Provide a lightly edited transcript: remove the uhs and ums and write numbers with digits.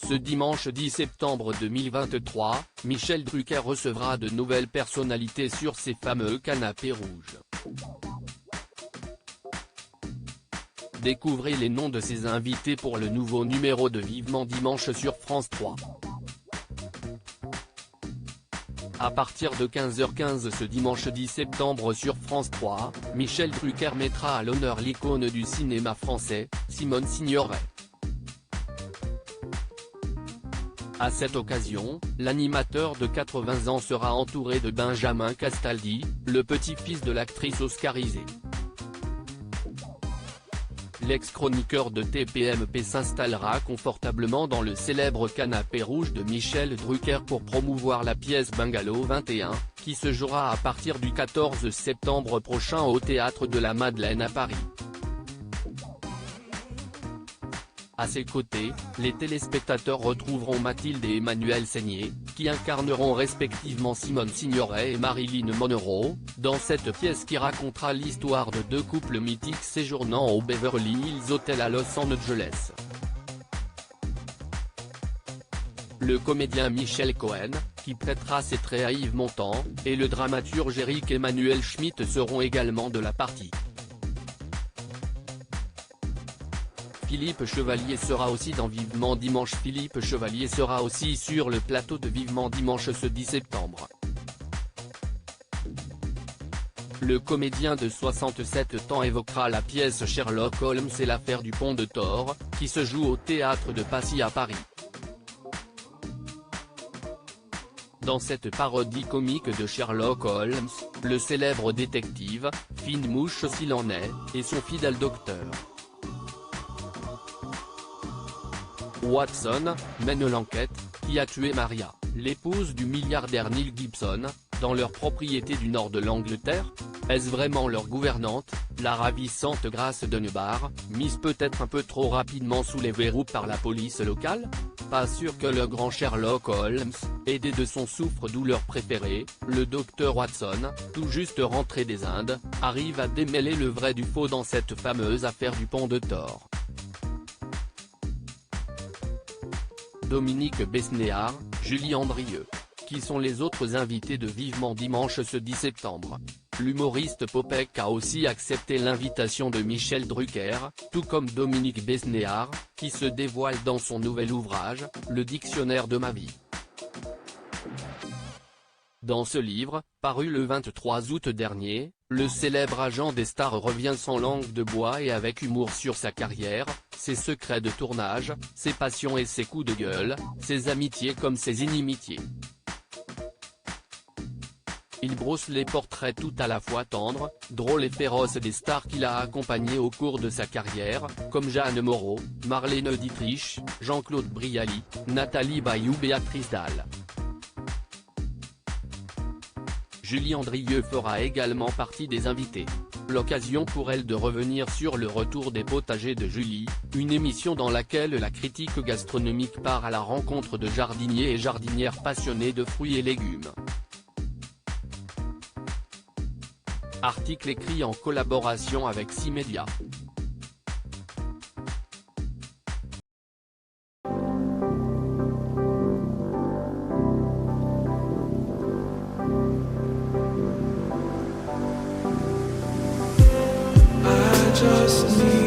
Ce dimanche 10 septembre 2023, Michel Drucker recevra de nouvelles personnalités sur ses fameux canapés rouges. Découvrez les noms de ses invités pour le nouveau numéro de Vivement Dimanche sur France 3. À partir de 15h15 ce dimanche 10 septembre sur France 3, Michel Drucker mettra à l'honneur l'icône du cinéma français, Simone Signoret. À cette occasion, l'animateur de 80 ans sera entouré de Benjamin Castaldi, le petit-fils de l'actrice oscarisée. L'ex-chroniqueur de TPMP s'installera confortablement dans le célèbre canapé rouge de Michel Drucker pour promouvoir la pièce Bungalow 21, qui se jouera à partir du 14 septembre prochain au Théâtre de la Madeleine à Paris. À ses côtés, les téléspectateurs retrouveront Mathilde et Emmanuel Seigné, qui incarneront respectivement Simone Signoret et Marilyn Monroe, dans cette pièce qui racontera l'histoire de deux couples mythiques séjournant au Beverly Hills Hotel à Los Angeles. Le comédien Michel Cohen, qui prêtera ses traits à Yves Montand, et le dramaturge Éric Emmanuel Schmitt seront également de la partie. Philippe Chevalier sera aussi dans Vivement Dimanche. Philippe Chevalier sera aussi sur le plateau de Vivement Dimanche ce 10 septembre. Le comédien de 67 ans évoquera la pièce Sherlock Holmes et l'affaire du Pont de Thor, qui se joue au Théâtre de Passy à Paris. Dans cette parodie comique de Sherlock Holmes, le célèbre détective, fine mouche s'il en est, et son fidèle docteur Watson, mènent l'enquête, qui a tué Maria, l'épouse du milliardaire Neil Gibson, dans leur propriété du nord de l'Angleterre. Est-ce vraiment leur gouvernante, la ravissante Grace Dunbar, mise peut-être un peu trop rapidement sous les verrous par la police locale? Pas sûr que le grand Sherlock Holmes, aidé de son souffre-douleur préféré, le docteur Watson, tout juste rentré des Indes, arrive à démêler le vrai du faux dans cette fameuse affaire du Pont de Thor. Dominique Besnéard, Julie Andrieux. Qui sont les autres invités de Vivement Dimanche ce 10 septembre? L'humoriste Popek a aussi accepté l'invitation de Michel Drucker, tout comme Dominique Besnéard, qui se dévoile dans son nouvel ouvrage, Le Dictionnaire de ma vie. Dans ce livre, paru le 23 août dernier, le célèbre agent des stars revient sans langue de bois et avec humour sur sa carrière, ses secrets de tournage, ses passions et ses coups de gueule, ses amitiés comme ses inimitiés. Il brosse les portraits tout à la fois tendres, drôles et féroces des stars qu'il a accompagnées au cours de sa carrière, comme Jeanne Moreau, Marlène Dietrich, Jean-Claude Brialy, Nathalie Baye ou Béatrice Dalle. Julie Andrieux fera également partie des invités. L'occasion pour elle de revenir sur le retour des potagers de Julie, une émission dans laquelle la critique gastronomique part à la rencontre de jardiniers et jardinières passionnés de fruits et légumes. Article écrit en collaboration avec 6 médias. Just need